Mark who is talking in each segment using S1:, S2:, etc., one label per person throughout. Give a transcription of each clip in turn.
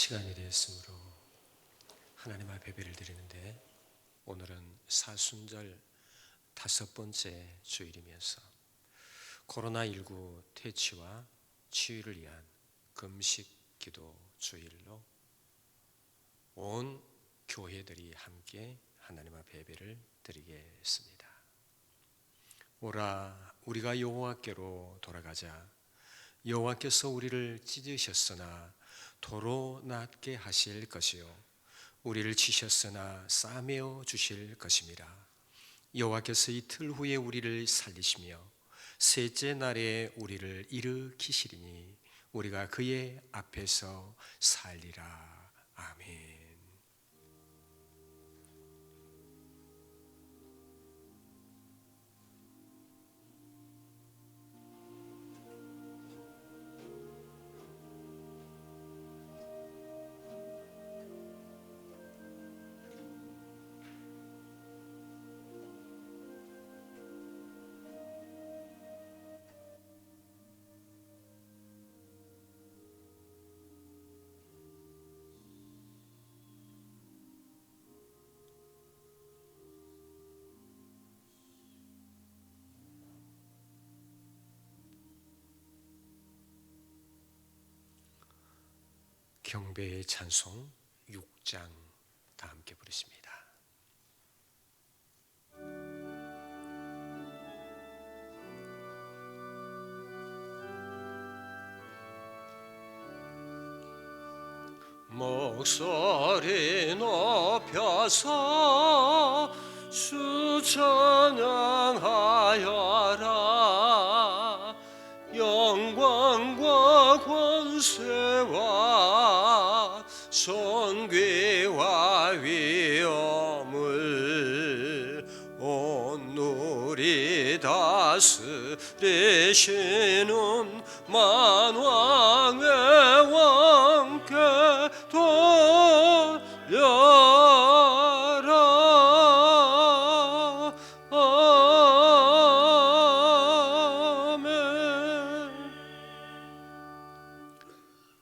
S1: 시간이 되었으므로 하나님 앞에 예배를 드리는데, 오늘은 사순절 5번째 주일이면서 코로나19 퇴치와 치유를 위한 금식 기도 주일로 온 교회들이 함께 하나님 앞에 예배를 드리겠습니다. 오라, 우리가 여호와께로 돌아가자. 여호와께서 우리를 찢으셨으나 도로 낫게 하실 것이요 우리를 치셨으나 싸매어 주실 것임이라. 여호와께서 이틀 후에 우리를 살리시며 셋째 날에 우리를 일으키시리니 우리가 그의 앞에서 살리라. 아멘. 경배의 찬송 6장 다 함께 부르십니다. 목소리 높여서 주 찬양하여라. 영광과 권세와 존귀와 위엄을 온 누리 다스리시는 만왕의 왕께 돌려라. 아멘.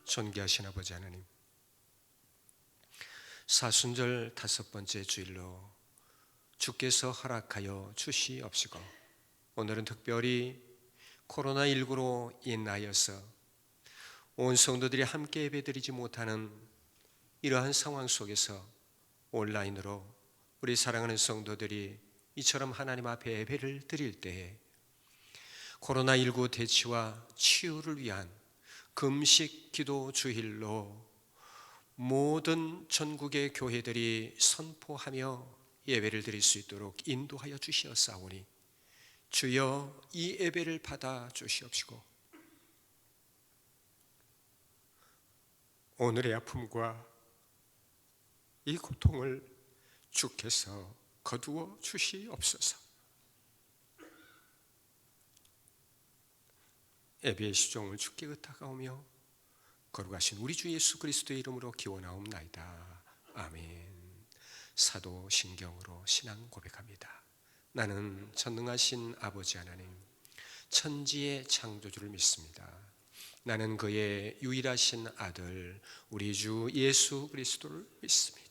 S1: 존귀하신 아버지 하나님, 사순절 5번째 주일로 주께서 허락하여 주시옵시고, 오늘은 특별히 코로나19로 인하여서 온 성도들이 함께 예배드리지 못하는 이러한 상황 속에서 온라인으로 우리 사랑하는 성도들이 이처럼 하나님 앞에 예배를 드릴 때에 코로나19 대치와 치유를 위한 금식 기도 주일로 모든 전국의 교회들이 선포하며 예배를 드릴 수 있도록 인도하여 주시었사오니 주여 이 예배를 받아 주시옵시고, 오늘의 아픔과 이 고통을 주께서 거두어 주시옵소서. 예배의 시종을 주께 의탁하오며 거룩하신 우리 주 예수 그리스도의 이름으로 기원하옵나이다. 아멘. 사도신경으로 신앙 고백합니다. 나는 전능하신 아버지 하나님, 천지의 창조주를 믿습니다. 나는 그의 유일하신 아들 우리 주 예수 그리스도를 믿습니다.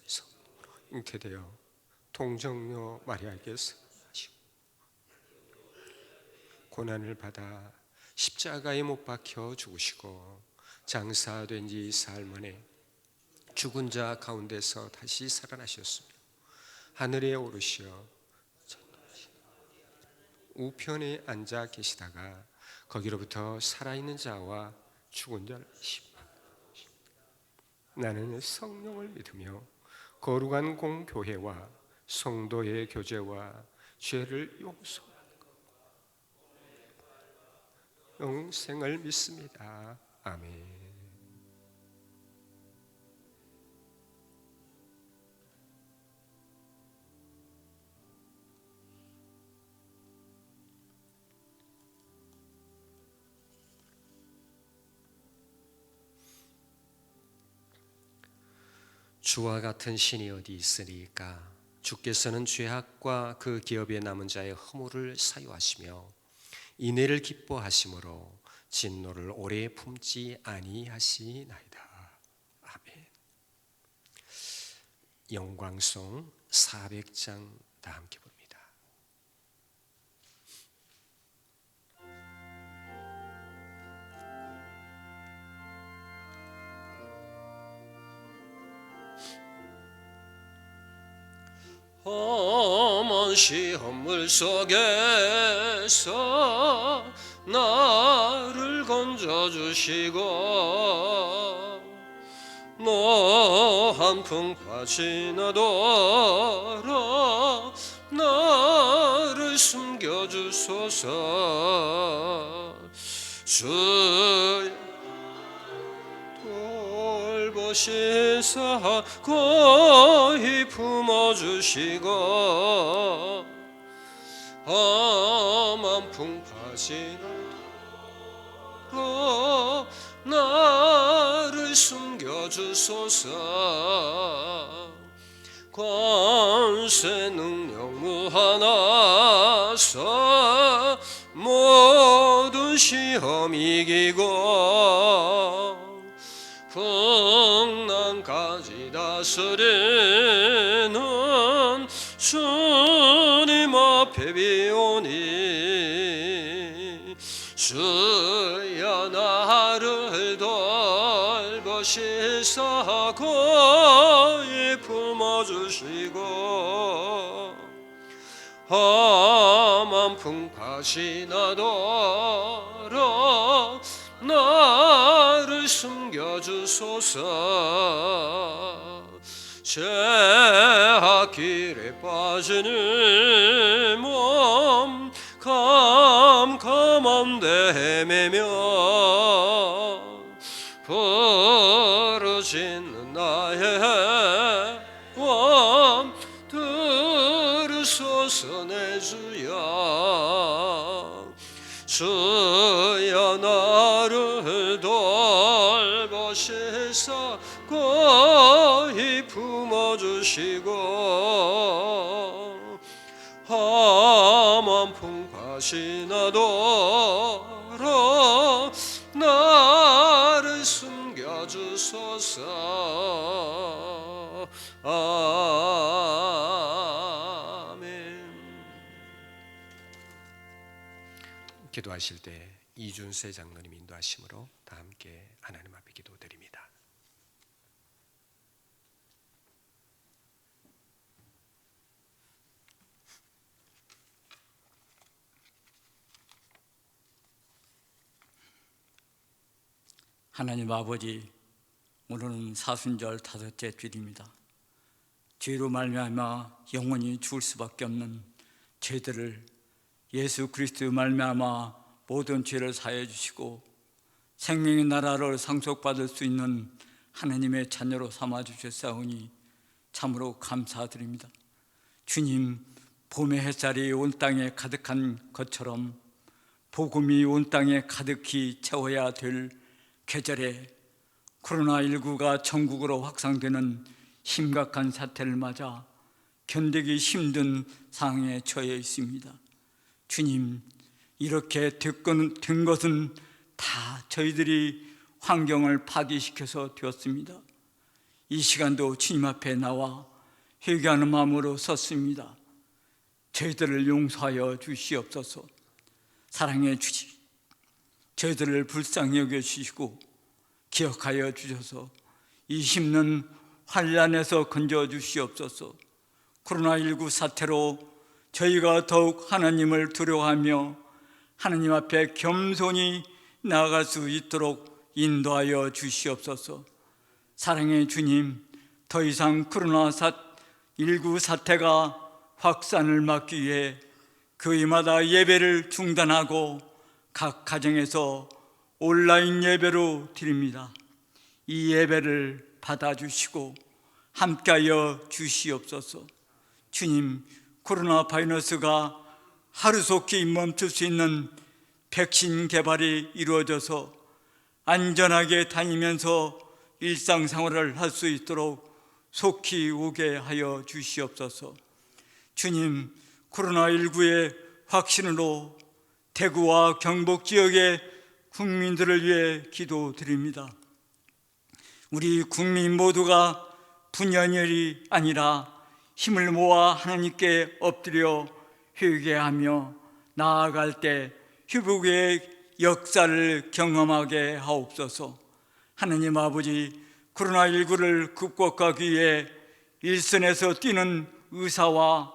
S1: 성령으로 잉태되어 동정녀 마리아에게서 고난을 받아 십자가에 못 박혀 죽으시고 장사된 지 사흘 만에 죽은 자 가운데서 다시 살아나셨으며 하늘에 오르시어 우편에 앉아 계시다가 거기로부터 살아있는 자와 죽은 자를 심판하십니다. 나는 성령을 믿으며 거룩한 공교회와 성도의 교제와 죄를 용서하는 것, 영생을 믿습니다. 아멘. 주와 같은 신이 어디 있으리까? 주께서는 죄악과 그 기업에 남은 자의 허물을 사유하시며 인애를 기뻐하심으로 진노를 오래 품지 아니하시나이다. 영광송 400장 다 함께 부릅니다. 험한 시험물 속에서 나를 건져주시고 노한풍과 지나도록 나를 숨겨주소서. 주여 돌보시사 거의 품어주시고 험한 풍파 지나도록 나를 숨겨주소서. 권세 능력 무하나서 모든 시험 이기고 풍랑까지 다스리는 주님 앞에 비오니 주여 나를 돌보시사 거의 품어주시고 험한 풍파 지나도록 나를 숨겨주소서. 죄악길에 빠지는 몸 캄캄한데 헤매며 부르짖는 나의 원 들으소서. 내 주여 주여 나를 돌보시사 거의 품어주시고 험한 풍파 지나도록 나를 숨겨주소서. 아멘. 기도하실 때 이준세 장로님 인도하심으로 다 함께 하나님 앞에 기도드립니다.
S2: 하나님 아버지, 오늘은 사순절 5째 주일입니다. 죄로 말미암아 영원히 죽을 수밖에 없는 죄들을 예수 그리스도 말미암아 모든 죄를 사해 주시고 생명의 나라를 상속받을 수 있는 하나님의 자녀로 삼아 주셨사오니 참으로 감사드립니다. 주님, 봄의 햇살이 온 땅에 가득한 것처럼 복음이 온 땅에 가득히 채워야 될 계절에 코로나19가 전국으로 확산되는 심각한 사태를 맞아 견디기 힘든 상황에 처해 있습니다. 주님, 이렇게 된 것은 다 저희들이 환경을 파괴시켜서 되었습니다. 이 시간도 주님 앞에 나와 회개하는 마음으로 섰습니다. 저희들을 용서하여 주시옵소서. 사랑해 주시 저희들을 불쌍히 여겨주시고 기억하여 주셔서 이 힘든 환난에서 건져주시옵소서. 코로나19 사태로 저희가 더욱 하나님을 두려워하며 하나님 앞에 겸손히 나아갈 수 있도록 인도하여 주시옵소서. 사랑의 주님, 더 이상 코로나19 사태가 확산을 막기 위해 교회마다 예배를 중단하고 각 가정에서 온라인 예배로 드립니다. 이 예배를 받아주시고 함께하여 주시옵소서. 주님, 코로나 바이러스가 하루속히 멈출 수 있는 백신 개발이 이루어져서 안전하게 다니면서 일상생활을 할 수 있도록 속히 오게 하여 주시옵소서. 주님, 코로나19의 확진으로 대구와 경북 지역의 국민들을 위해 기도드립니다. 우리 국민 모두가 분연열이 아니라 힘을 모아 하나님께 엎드려 회개하며 나아갈 때 회복의 역사를 경험하게 하옵소서. 하나님 아버지, 코로나19를 극복하기 위해 일선에서 뛰는 의사와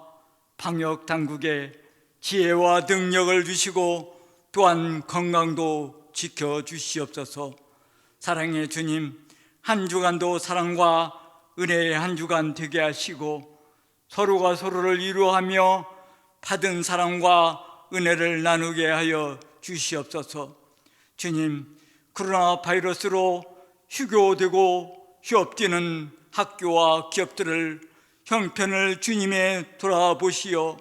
S2: 방역 당국에 지혜와 능력을 주시고 또한 건강도 지켜주시옵소서. 사랑의 주님, 한 주간도 사랑과 은혜의 한 주간 되게 하시고 서로가 서로를 위로하며 받은 사랑과 은혜를 나누게 하여 주시옵소서. 주님, 코로나 바이러스로 휴교되고 휴업되는 학교와 기업들을 형편을 주님에 돌아보시어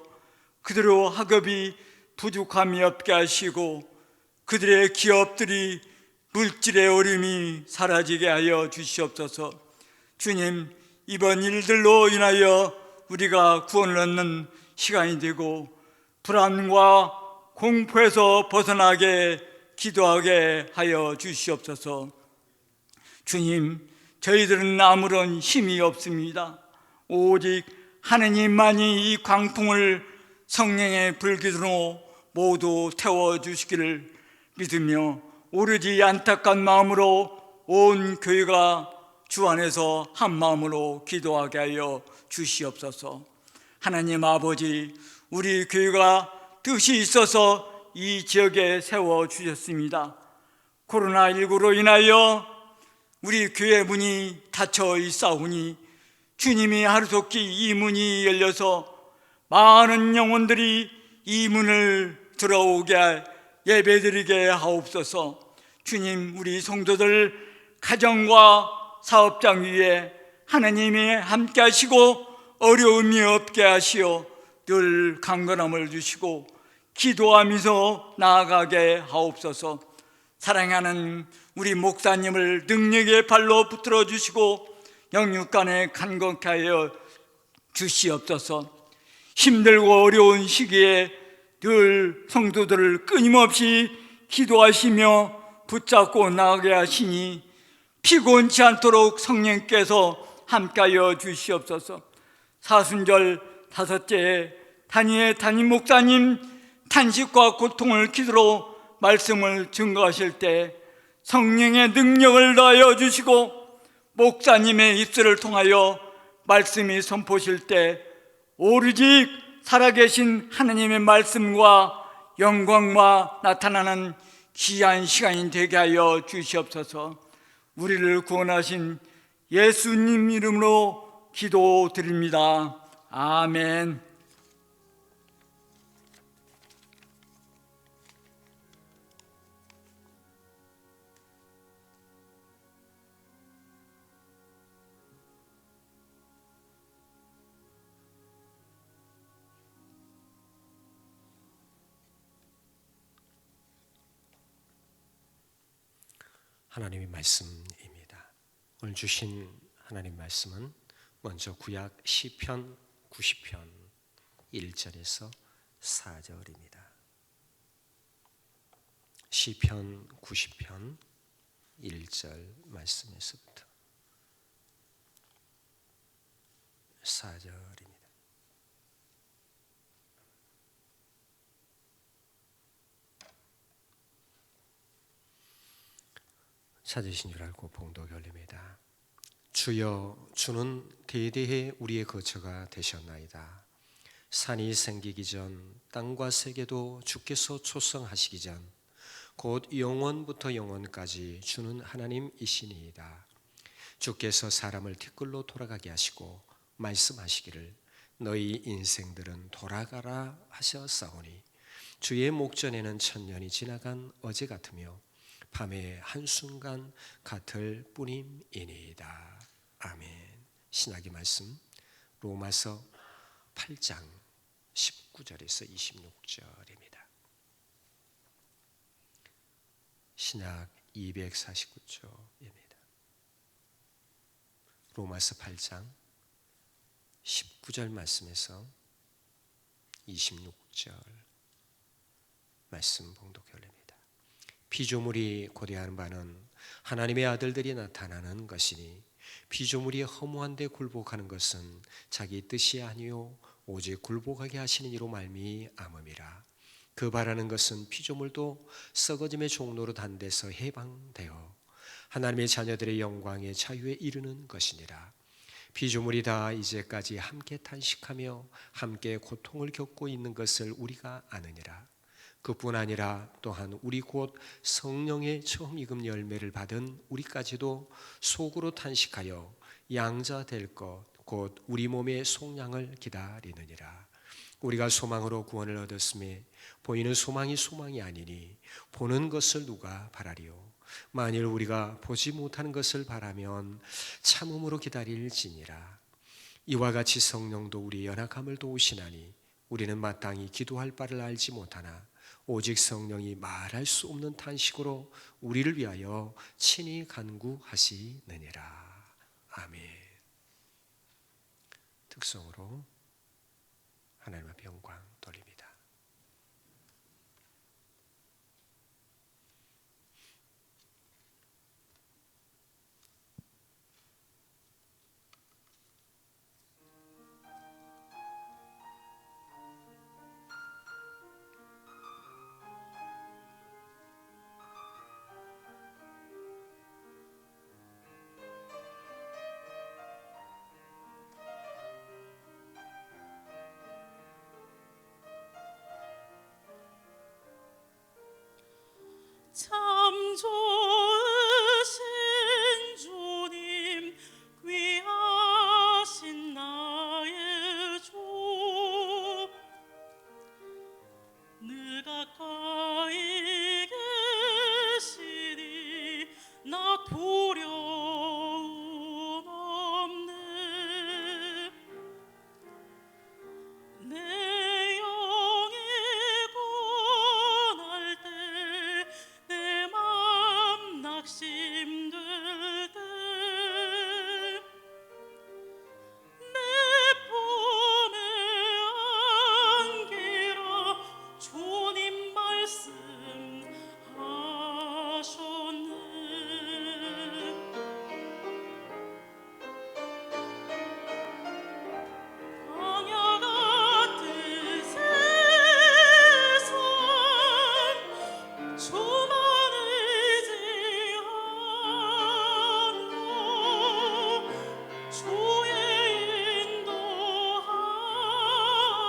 S2: 그대로 학업이 부족함이 없게 하시고 그들의 기업들이 물질의 어려움이 사라지게 하여 주시옵소서. 주님, 이번 일들로 인하여 우리가 구원을 얻는 시간이 되고 불안과 공포에서 벗어나게 기도하게 하여 주시옵소서. 주님, 저희들은 아무런 힘이 없습니다. 오직 하느님만이 이 광풍을 성령의 불기둥으로 모두 태워주시기를 믿으며 오로지 안타까운 마음으로 온 교회가 주 안에서 한 마음으로 기도하게 하여 주시옵소서. 하나님 아버지, 우리 교회가 뜻이 있어서 이 지역에 세워주셨습니다. 코로나19로 인하여 우리 교회 문이 닫혀 있사오니 주님이 하루속히 이 문이 열려서 많은 영혼들이 이 문을 들어오게 예배드리게 하옵소서. 주님, 우리 성도들 가정과 사업장 위에 하나님이 함께 하시고 어려움이 없게 하시어 늘 강건함을 주시고 기도하면서 나아가게 하옵소서. 사랑하는 우리 목사님을 능력의 발로 붙들어 주시고 영육간에 간곡하게 하여 주시옵소서. 힘들고 어려운 시기에 늘 성도들을 끊임없이 기도하시며 붙잡고 나가게 하시니 피곤치 않도록 성령께서 함께하여 주시옵소서. 사순절 다섯째에 단위의 담임 목사님 탄식과 고통을 기도로 말씀을 증거하실 때 성령의 능력을 더하여 주시고 목사님의 입술을 통하여 말씀이 선포하실 때 오로지 살아계신 하나님의 말씀과 영광과 나타나는 귀한 시간이 되게 하여 주시옵소서. 우리를 구원하신 예수님 이름으로 기도드립니다. 아멘.
S1: 하나님의 말씀입니다. 오늘 주신 하나님 말씀은 먼저 구약 시편 90편 1절에서 4절입니다. 시편 90편 1절 말씀에서부터 4절입니다. 찾으신 줄 알고 봉독이 올립니다. 주여, 주는 대대에 우리의 거처가 되셨나이다. 산이 생기기 전 땅과 세계도 주께서 초성하시기 전 곧 영원부터 영원까지 주는 하나님이시니이다. 주께서 사람을 티끌로 돌아가게 하시고 말씀하시기를 너희 인생들은 돌아가라 하셨사오니 주의 목전에는 천년이 지나간 어제 같으며 밤의 한순간 같을 뿐임이니이다. 아멘. 신약의 말씀 로마서 8장 19절에서 26절입니다. 신약 249조입니다. 로마서 8장 19절 말씀에서 26절 말씀 봉독해 올립니다. 피조물이 고대하는 바는 하나님의 아들들이 나타나는 것이니 피조물이 허무한 데 굴복하는 것은 자기 뜻이 아니요 오직 굴복하게 하시는 이로 말미암음이라. 그 바라는 것은 피조물도 썩어짐의 종로로 단 데서 해방되어 하나님의 자녀들의 영광의 자유에 이르는 것이니라. 피조물이 다 이제까지 함께 탄식하며 함께 고통을 겪고 있는 것을 우리가 아느니라. 그뿐 아니라 또한 우리 곧 성령의 처음 익은 열매를 받은 우리까지도 속으로 탄식하여 양자 될 것 곧 우리 몸의 속량을 기다리느니라. 우리가 소망으로 구원을 얻었음에 보이는 소망이 소망이 아니니 보는 것을 누가 바라리요. 만일 우리가 보지 못하는 것을 바라면 참음으로 기다릴지니라. 이와 같이 성령도 우리 연약함을 도우시나니 우리는 마땅히 기도할 바를 알지 못하나 오직 성령이 말할 수 없는 탄식으로 우리를 위하여 친히 간구하시느니라. 아멘. 특성으로 하나님 앞에 영광 돌립니다.
S3: 참 좋으신 주님 귀하신 나의 주 늘 가까이 계시니 나 두려움 없네 내 영이 고날 때 내 맘 낙심될 때 내 품에 안기라 주님 말씀하셨네 광야 같은 세상 주만 의지하며 주의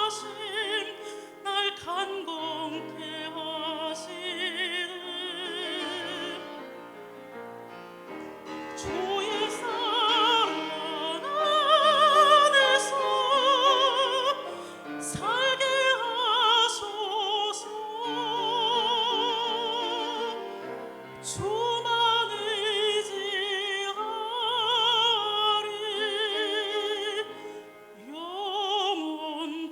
S3: 인도하심 날 간공케 하시네 주의 사랑 안에서 살게 하소서 주만 의지하리 영원토록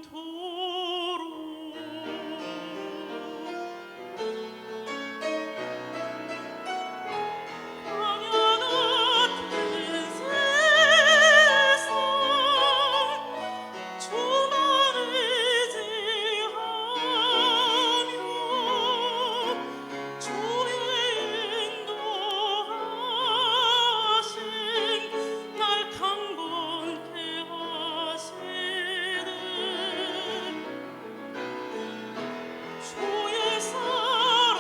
S3: 광야 같은 세상 주만 의지하며 주의 인도하심 날 강건케 하시네 주의 사랑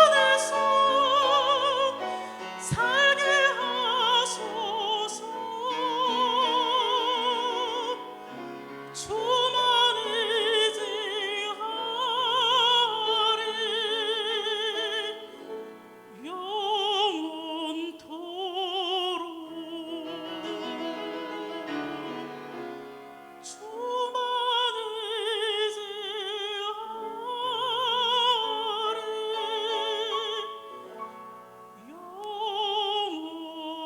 S3: 안에서 살게 하소서 주만 의지하리 영원토록 주만 의지하리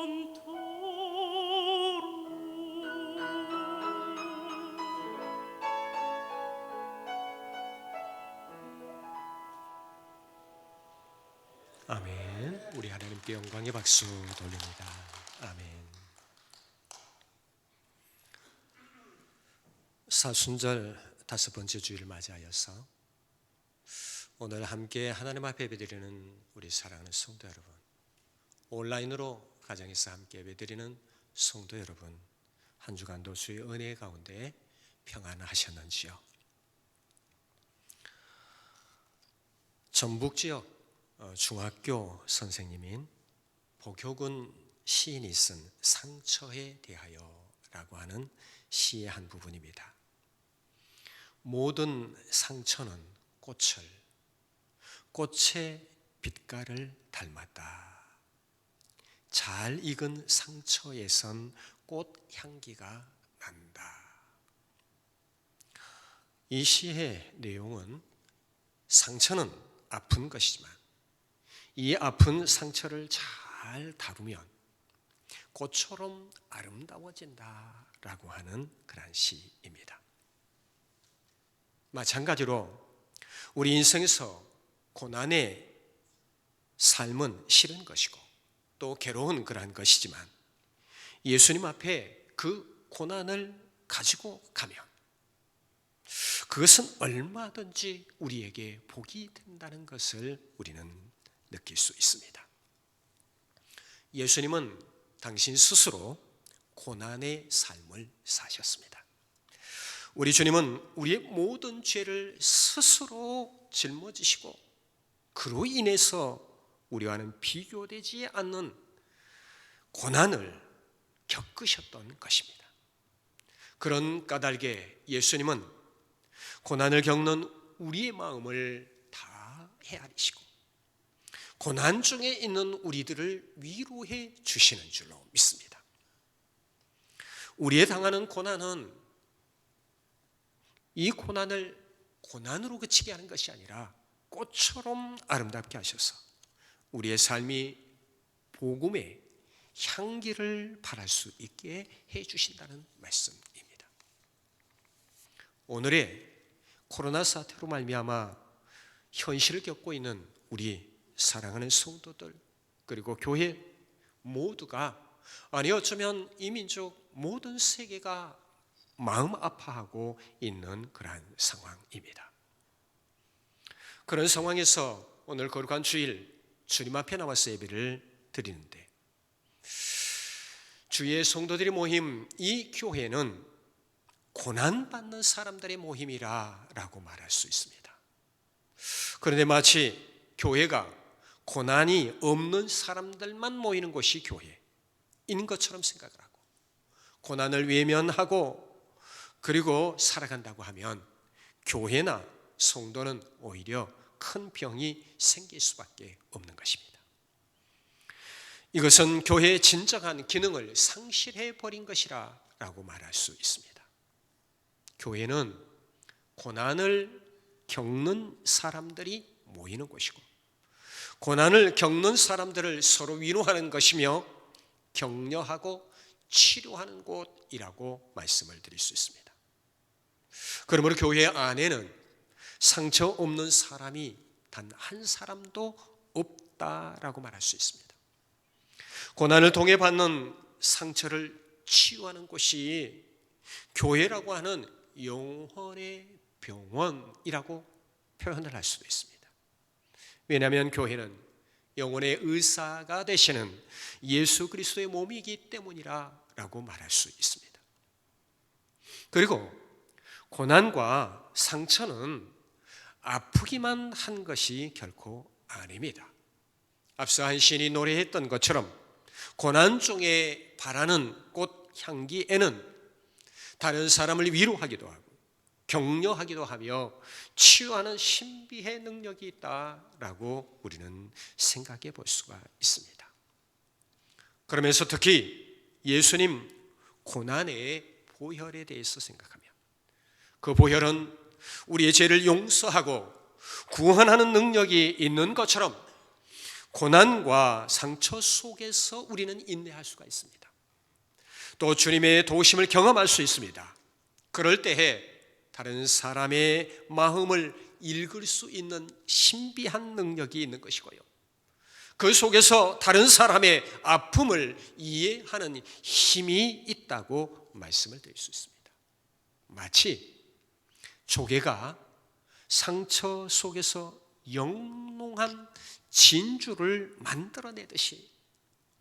S3: 영원토록
S1: 아멘. 우리 하나님께 영광의 박수 돌립니다. 아멘. 사순절 5번째 주일을 맞이하여서 오늘 함께 하나님 앞에 예배드리는 우리 사랑하는 성도 여러분, 온라인으로 가정에서 함께 예배드리는 성도 여러분, 한 주간도 주의 은혜 가운데 평안하셨는지요? 전북 지역 중학교 선생님인 복효근 시인이 쓴 상처에 대하여 라고 하는 시의 한 부분입니다. 모든 상처는 꽃의 빛깔을 닮았다. 잘 익은 상처에선 꽃 향기가 난다. 이 시의 내용은 상처는 아픈 것이지만 이 아픈 상처를 잘 다루면 꽃처럼 아름다워진다라고 하는 그런 시입니다. 마찬가지로 우리 인생에서 고난의 삶은 싫은 것이고 또 괴로운 그러한 것이지만 예수님 앞에 그 고난을 가지고 가면 그것은 얼마든지 우리에게 복이 된다는 것을 우리는 느낄 수 있습니다. 예수님은 당신 스스로 고난의 삶을 사셨습니다. 우리 주님은 우리의 모든 죄를 스스로 짊어지시고 그로 인해서 우리와는 비교되지 않는 고난을 겪으셨던 것입니다. 그런 까닭에 예수님은 고난을 겪는 우리의 마음을 다 헤아리시고 고난 중에 있는 우리들을 위로해 주시는 줄로 믿습니다. 우리의 당하는 고난은 이 고난을 고난으로 그치게 하는 것이 아니라 꽃처럼 아름답게 하셔서 우리의 삶이 복음의 향기를 발할 수 있게 해 주신다는 말씀입니다. 오늘의 코로나 사태로 말미암아 현실을 겪고 있는 우리 사랑하는 성도들 그리고 교회 모두가 아니 어쩌면 이 민족 모든 세계가 마음 아파하고 있는 그러한 상황입니다. 그런 상황에서 오늘 거룩한 주일 주님 앞에 나와서 예배를 드리는데 주의 성도들의 모임, 이 교회는 고난받는 사람들의 모임이라고 말할 수 있습니다. 그런데 마치 교회가 고난이 없는 사람들만 모이는 곳이 교회인 것처럼 생각을 하고 고난을 외면하고 그리고 살아간다고 하면 교회나 성도는 오히려 큰 병이 생길 수밖에 없는 것입니다. 이것은 교회의 진정한 기능을 상실해 버린 것이라고 말할 수 있습니다. 교회는 고난을 겪는 사람들이 모이는 곳이고 고난을 겪는 사람들을 서로 위로하는 것이며 격려하고 치료하는 곳이라고 말씀을 드릴 수 있습니다. 그러므로 교회 안에는 상처 없는 사람이 단 한 사람도 없다라고 말할 수 있습니다. 고난을 통해 받는 상처를 치유하는 곳이 교회라고 하는 영혼의 병원이라고 표현을 할 수도 있습니다. 왜냐하면 교회는 영혼의 의사가 되시는 예수 그리스도의 몸이기 때문이라고 말할 수 있습니다. 그리고 고난과 상처는 아프기만 한 것이 결코 아닙니다. 앞서 한 시인이 노래했던 것처럼 고난 중에 바라는 꽃 향기에는 다른 사람을 위로하기도 하고 격려하기도 하며 치유하는 신비의 능력이 있다라고 우리는 생각해 볼 수가 있습니다. 그러면서 특히 예수님 고난의 보혈에 대해서 생각하면 그 보혈은 우리의 죄를 용서하고 구원하는 능력이 있는 것처럼 고난과 상처 속에서 우리는 인내할 수가 있습니다. 또 주님의 도우심을 경험할 수 있습니다. 그럴 때에 다른 사람의 마음을 읽을 수 있는 신비한 능력이 있는 것이고요. 그 속에서 다른 사람의 아픔을 이해하는 힘이 있다고 말씀을 드릴 수 있습니다. 마치 조개가 상처 속에서 영롱한 진주를 만들어내듯이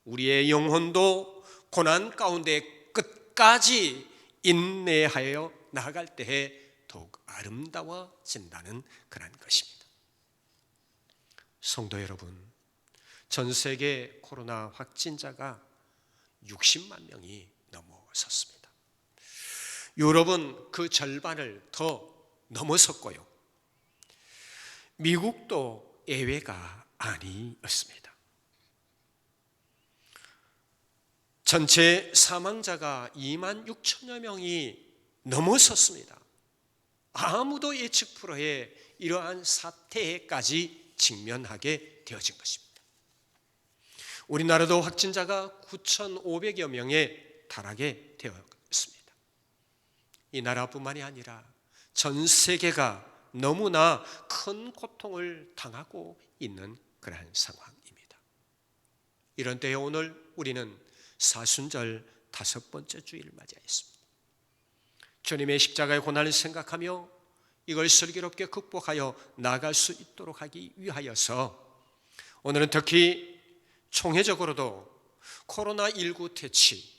S1: 우리의 영혼도 고난 가운데 끝까지 인내하여 나아갈 때에 더욱 아름다워진다는 그런 것입니다. 성도 여러분, 전 세계 코로나 확진자가 60만 명이 넘어섰습니다. 유럽은 그 절반을 더 넘어섰고요. 미국도 예외가 아니었습니다. 전체 사망자가 2만 6천여 명이 넘어섰습니다. 아무도 예측 불허의 이러한 사태까지 직면하게 되어진 것입니다. 우리나라도 확진자가 9,500여 명에 달하게 되었습니다. 이 나라뿐만이 아니라 전 세계가 너무나 큰 고통을 당하고 있는 그러한 상황입니다. 이런 때에 오늘 우리는 사순절 5번째 주일을 맞이했습니다. 주님의 십자가의 고난을 생각하며 이걸 슬기롭게 극복하여 나아갈 수 있도록 하기 위하여서 오늘은 특히 총회적으로도 코로나19 퇴치,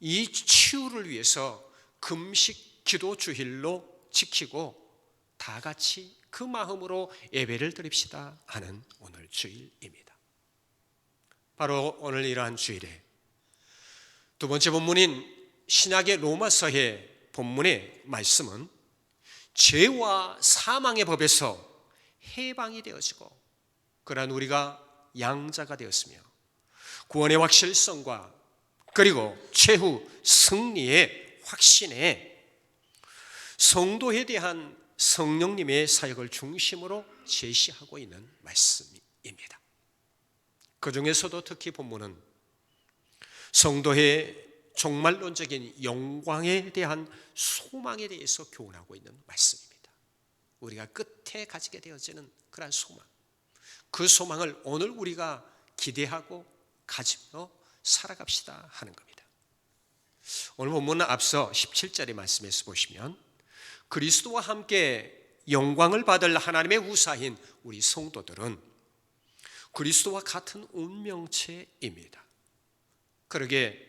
S1: 이 치유를 위해서 금식 기도 주일로 지키고 다 같이 그 마음으로 예배를 드립시다 하는 오늘 주일입니다. 바로 오늘 이러한 주일에 두 번째 본문인 신약의 로마서의 본문의 말씀은 죄와 사망의 법에서 해방이 되어지고 그러한 우리가 양자가 되었으며 구원의 확실성과 그리고 최후 승리의 확신에 성도에 대한 성령님의 사역을 중심으로 제시하고 있는 말씀입니다. 그 중에서도 특히 본문은 성도의 종말론적인 영광에 대한 소망에 대해서 교훈하고 있는 말씀입니다. 우리가 끝에 가지게 되어지는 그런 소망, 그 소망을 오늘 우리가 기대하고 가지며 살아갑시다 하는 겁니다. 오늘 본문은 앞서 17절의 말씀에서 보시면 그리스도와 함께 영광을 받을 하나님의 후사인 우리 성도들은 그리스도와 같은 운명체입니다. 그러게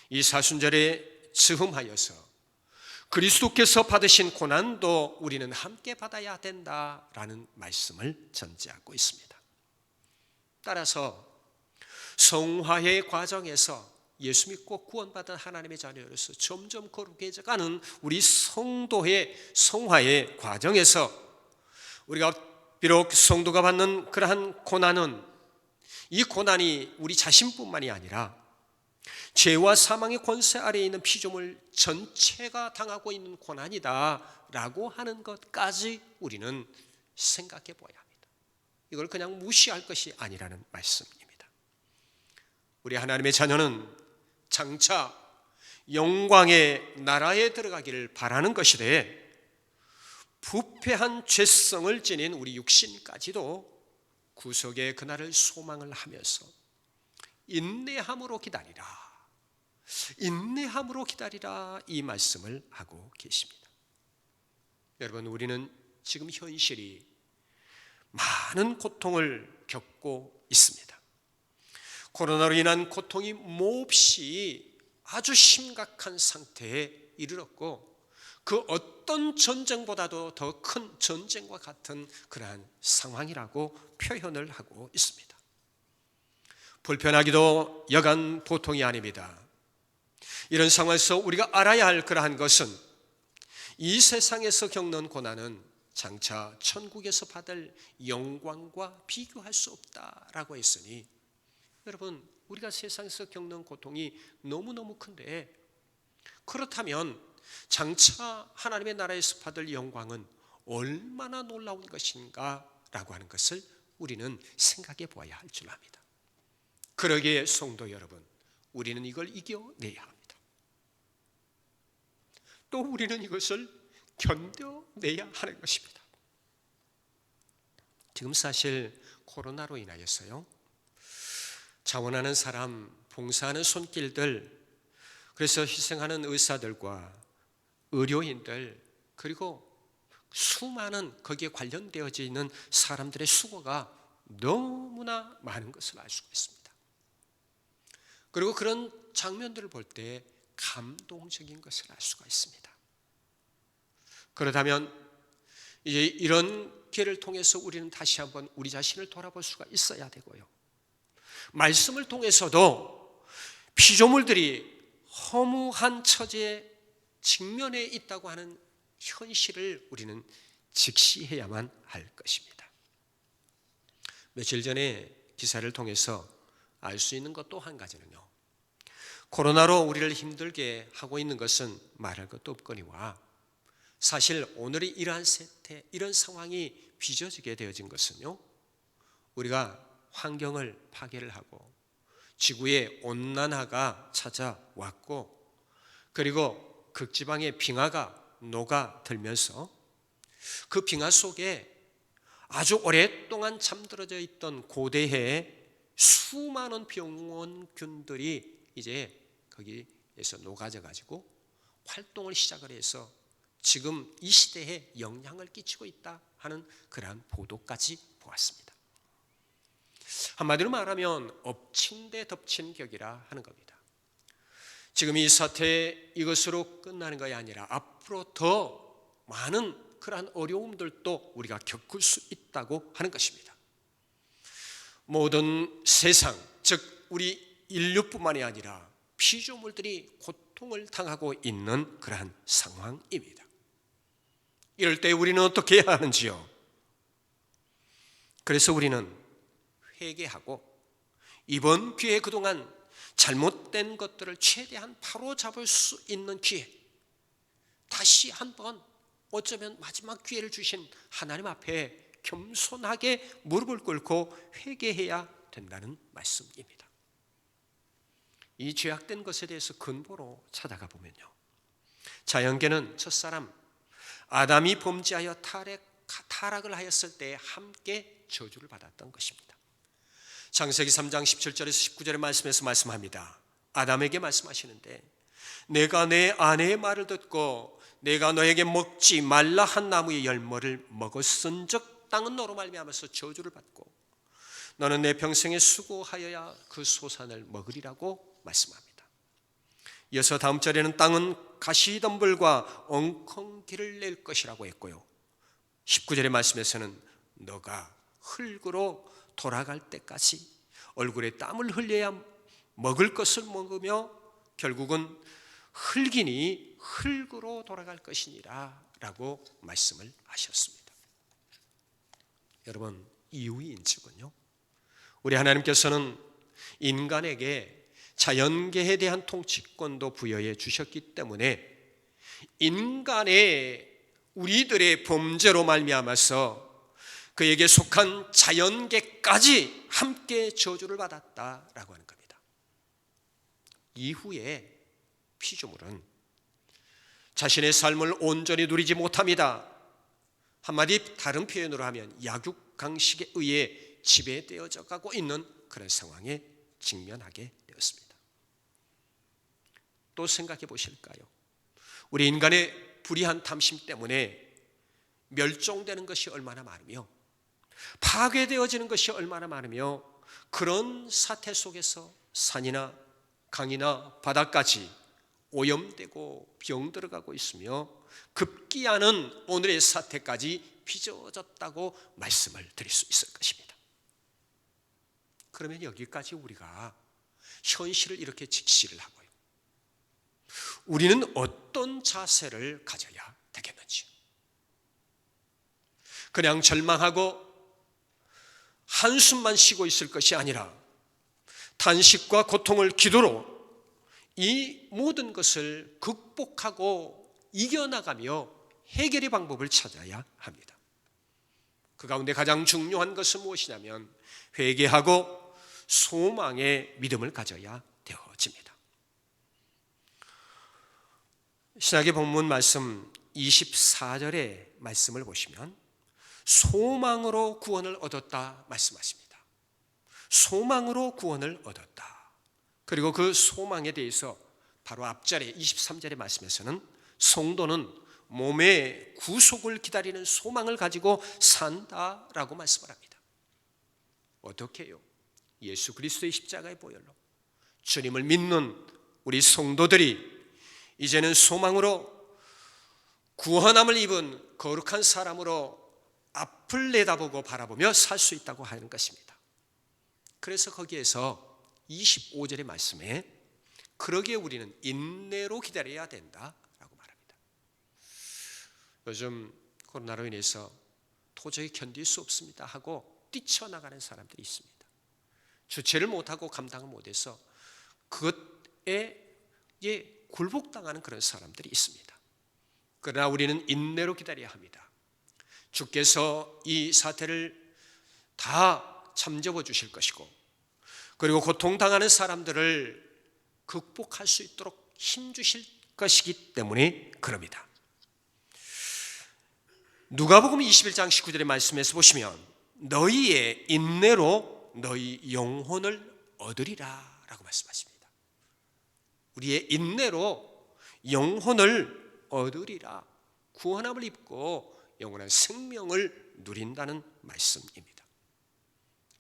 S1: 이 사순절에 즈음하여서 그리스도께서 받으신 고난도 우리는 함께 받아야 된다라는 말씀을 전제하고 있습니다. 따라서 성화의 과정에서 예수 믿고 구원받은 하나님의 자녀로서 점점 거룩해져 가는 우리 성도의 성화의 과정에서 우리가 비록 성도가 받는 그러한 고난은 이 고난이 우리 자신뿐만이 아니라 죄와 사망의 권세 아래에 있는 피조물 전체가 당하고 있는 고난이다 라고 하는 것까지 우리는 생각해 봐야 합니다. 이걸 그냥 무시할 것이 아니라는 말씀입니다. 우리 하나님의 자녀는 장차 영광의 나라에 들어가기를 바라는 것이되 부패한 죄성을 지닌 우리 육신까지도 구속의 그날을 소망을 하면서 인내함으로 기다리라, 인내함으로 기다리라 이 말씀을 하고 계십니다. 여러분, 우리는 지금 현실이 많은 고통을 겪고 있습니다. 코로나로 인한 고통이 몹시 아주 심각한 상태에 이르렀고 그 어떤 전쟁보다도 더 큰 전쟁과 같은 그러한 상황이라고 표현을 하고 있습니다. 불편하기도 여간 보통이 아닙니다. 이런 상황에서 우리가 알아야 할 그러한 것은 이 세상에서 겪는 고난은 장차 천국에서 받을 영광과 비교할 수 없다라고 했으니 여러분, 우리가 세상에서 겪는 고통이 너무너무 큰데 그렇다면 장차 하나님의 나라에서 받을 영광은 얼마나 놀라운 것인가 라고 하는 것을 우리는 생각해 보아야 할 줄 압니다. 그러기에 성도 여러분, 우리는 이걸 이겨내야 합니다. 또 우리는 이것을 견뎌내야 하는 것입니다. 지금 사실 코로나로 인하여서요, 자원하는 사람, 봉사하는 손길들, 그래서 희생하는 의사들과 의료인들, 그리고 수많은 거기에 관련되어져 있는 사람들의 수고가 너무나 많은 것을 알 수가 있습니다. 그리고 그런 장면들을 볼 때 감동적인 것을 알 수가 있습니다. 그렇다면 이제 이런 기회를 통해서 우리는 다시 한번 우리 자신을 돌아볼 수가 있어야 되고요. 말씀을 통해서도 피조물들이 허무한 처지에 직면해 있다고 하는 현실을 우리는 직시해야만 할 것입니다. 며칠 전에 기사를 통해서 알 수 있는 것 또 한 가지는요, 코로나로 우리를 힘들게 하고 있는 것은 말할 것도 없거니와 사실 오늘의 이러한 세태, 이런 상황이 빚어지게 되어진 것은요, 우리가 환경을 파괴를 하고 지구의 온난화가 찾아왔고, 그리고 극지방의 빙하가 녹아들면서 그 빙하 속에 아주 오랫동안 잠들어져 있던 고대의 수많은 병원균들이 이제 거기에서 녹아져 가지고 활동을 시작을 해서 지금 이 시대에 영향을 끼치고 있다 하는 그러한 보도까지 보았습니다. 한마디로 말하면 엎친 데 덮친 격이라 하는 겁니다. 지금 이 사태 이것으로 끝나는 것이 아니라 앞으로 더 많은 그러한 어려움들도 우리가 겪을 수 있다고 하는 것입니다. 모든 세상, 즉 우리 인류뿐만이 아니라 피조물들이 고통을 당하고 있는 그러한 상황입니다. 이럴 때 우리는 어떻게 해야 하는지요? 그래서 우리는 회개하고 이번 기회에 그동안 잘못된 것들을 최대한 바로잡을 수 있는 기회, 다시 한번 어쩌면 마지막 기회를 주신 하나님 앞에 겸손하게 무릎을 꿇고 회개해야 된다는 말씀입니다. 이 죄악된 것에 대해서 근본으로 찾아가 보면요, 자연계는 첫사람 아담이 범죄하여 타락을 하였을 때 함께 저주를 받았던 것입니다. 창세기 3장 17절에서 19절의 말씀에서 말씀합니다. 아담에게 말씀하시는데, 내가 내 아내의 말을 듣고 내가 너에게 먹지 말라 한 나무의 열매를 먹었은즉 땅은 너로 말미암아서 저주를 받고 너는 내 평생에 수고하여야 그 소산을 먹으리라고 말씀합니다. 이어서 다음 절에는 땅은 가시덤불과 엉겅퀴를 낼 것이라고 했고요, 19절의 말씀에서는 너가 흙으로 돌아갈 때까지 얼굴에 땀을 흘려야 먹을 것을 먹으며 결국은 흙이니 흙으로 돌아갈 것이니라 라고 말씀을 하셨습니다. 여러분, 이유인즉은요, 우리 하나님께서는 인간에게 자연계에 대한 통치권도 부여해 주셨기 때문에 인간의 우리들의 범죄로 말미암아서 그에게 속한 자연계까지 함께 저주를 받았다라고 하는 겁니다. 이후에 피조물은 자신의 삶을 온전히 누리지 못합니다. 한마디 다른 표현으로 하면 약육강식에 의해 지배되어져 가고 있는 그런 상황에 직면하게 되었습니다. 또 생각해 보실까요? 우리 인간의 불의한 탐심 때문에 멸종되는 것이 얼마나 많으며 파괴되어지는 것이 얼마나 많으며 그런 사태 속에서 산이나 강이나 바다까지 오염되고 병들어가고 있으며 급기야는 오늘의 사태까지 빚어졌다고 말씀을 드릴 수 있을 것입니다. 그러면 여기까지 우리가 현실을 이렇게 직시를 하고요, 우리는 어떤 자세를 가져야 되겠는지, 그냥 절망하고 한숨만 쉬고 있을 것이 아니라 탄식과 고통을 기도로 이 모든 것을 극복하고 이겨나가며 해결의 방법을 찾아야 합니다. 그 가운데 가장 중요한 것은 무엇이냐면 회개하고 소망의 믿음을 가져야 되어집니다. 신약의 본문 말씀 24절의 말씀을 보시면 소망으로 구원을 얻었다 말씀하십니다. 소망으로 구원을 얻었다. 그리고 그 소망에 대해서 바로 앞절에 23절의 말씀에서는 성도는 몸의 구속을 기다리는 소망을 가지고 산다라고 말씀을 합니다. 어떻게 해요? 예수 그리스도의 십자가의 보혈로 주님을 믿는 우리 성도들이 이제는 소망으로 구원함을 입은 거룩한 사람으로 앞을 내다보고 바라보며 살 수 있다고 하는 것입니다. 그래서 거기에서 25절의 말씀에 그러기에 우리는 인내로 기다려야 된다라고 말합니다. 요즘 코로나로 인해서 도저히 견딜 수 없습니다 하고 뛰쳐나가는 사람들이 있습니다. 주체를 못하고 감당을 못해서 그것에 굴복당하는 그런 사람들이 있습니다. 그러나 우리는 인내로 기다려야 합니다. 주께서 이 사태를 다 잠재워 주실 것이고, 그리고 고통당하는 사람들을 극복할 수 있도록 힘 주실 것이기 때문에 그럽니다. 누가복음 21장 19절의 말씀에서 보시면 너희의 인내로 너희 영혼을 얻으리라 라고 말씀하십니다. 우리의 인내로 영혼을 얻으리라, 구원함을 입고 영원한 생명을 누린다는 말씀입니다.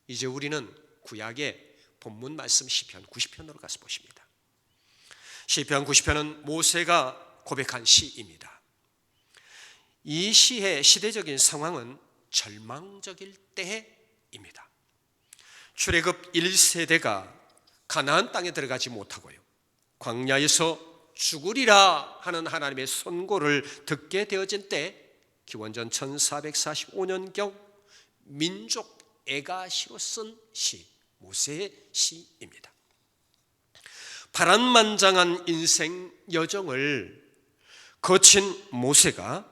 S1: 이제 우리는 구약의 본문 말씀 시편 90편으로 가서 보십니다. 시편 90편은 모세가 고백한 시입니다. 이 시의 시대적인 상황은 절망적일 때입니다. 출애굽 1세대가 가나안 땅에 들어가지 못하고요, 광야에서 죽으리라 하는 하나님의 선고를 듣게 되어진 때, 기원전 1445년경 민족 애가시로 쓴 시, 모세의 시입니다. 파란만장한 인생 여정을 거친 모세가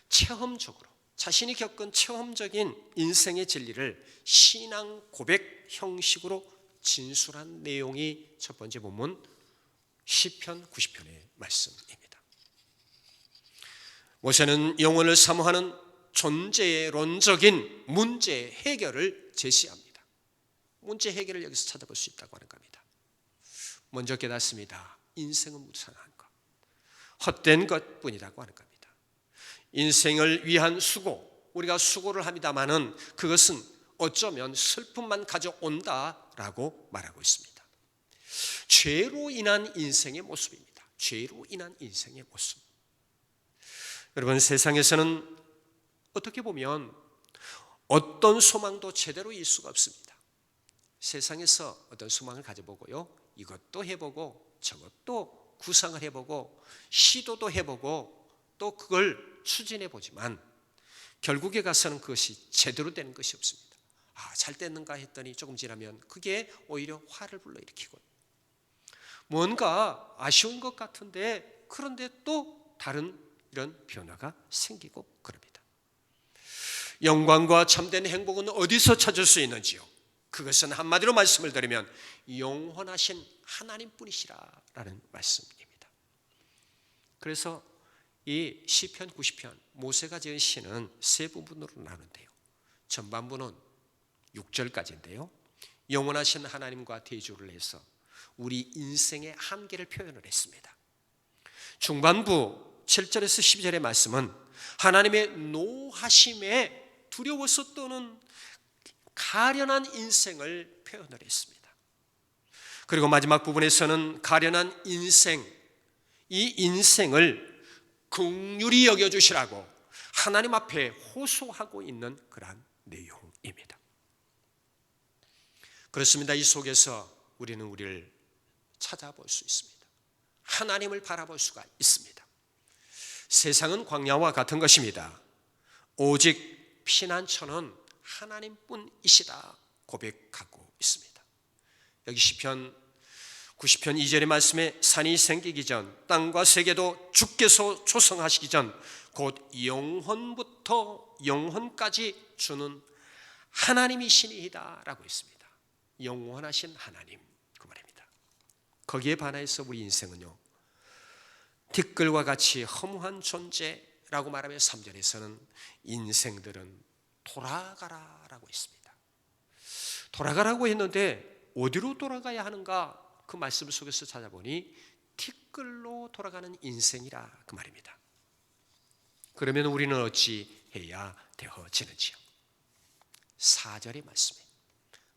S1: 체험적으로 자신이 겪은 체험적인 인생의 진리를 신앙 고백 형식으로 진술한 내용이 첫 번째 본문 시편 90편의 말씀입니다. 모세는 영혼을 사모하는 존재론적인 문제 해결을 제시합니다. 문제 해결을 여기서 찾아볼 수 있다고 하는 겁니다. 먼저 깨닫습니다. 인생은 무상한 것, 헛된 것뿐이라고 하는 겁니다. 인생을 위한 수고, 우리가 수고를 합니다마는 그것은 어쩌면 슬픔만 가져온다라고 말하고 있습니다. 죄로 인한 인생의 모습입니다. 죄로 인한 인생의 모습. 여러분, 세상에서는 어떻게 보면 어떤 소망도 제대로 이룰 수가 없습니다. 세상에서 어떤 소망을 가져보고요, 이것도 해보고 저것도 구상을 해보고 시도도 해보고 또 그걸 추진해보지만 결국에 가서는 그것이 제대로 되는 것이 없습니다. 잘 됐는가 했더니 조금 지나면 그게 오히려 화를 불러일으키고, 뭔가 아쉬운 것 같은데 그런데 또 다른 이런 변화가 생기고 그럽니다. 영광과 참된 행복은 어디서 찾을 수 있는지요? 그것은 한마디로 말씀을 드리면 영원하신 하나님뿐이시라라는 말씀입니다. 그래서 이 시편 90편 모세가 지은 시는 세 부분으로 나누는데요, 전반부는 6절까지인데요 영원하신 하나님과 대조를 해서 우리 인생의 한계를 표현을 했습니다. 중반부 7절에서 12절의 말씀은 하나님의 노하심에 두려워서 떠는 가련한 인생을 표현을 했습니다. 그리고 마지막 부분에서는 가련한 인생, 이 인생을 긍휼히 여겨주시라고 하나님 앞에 호소하고 있는 그러한 내용입니다. 그렇습니다. 이 속에서 우리는 우리를 찾아볼 수 있습니다. 하나님을 바라볼 수가 있습니다. 세상은 광야와 같은 것입니다. 오직 피난처는 하나님뿐이시다 고백하고 있습니다. 여기 시편 90편 2절의 말씀에 산이 생기기 전 땅과 세계도 주께서 조성하시기 전 곧 영혼부터 영혼까지 주는 하나님이시니이다 라고 있습니다. 영원하신 하나님, 그 말입니다. 거기에 반해서 우리 인생은요, 티끌과 같이 허무한 존재라고 말하며 3절에서는 인생들은 돌아가라라고 있습니다. 돌아가라고 했는데 어디로 돌아가야 하는가? 그 말씀 속에서 찾아보니 티끌로 돌아가는 인생이라 그 말입니다. 그러면 우리는 어찌 해야 되어지는지요? 4절의 말씀에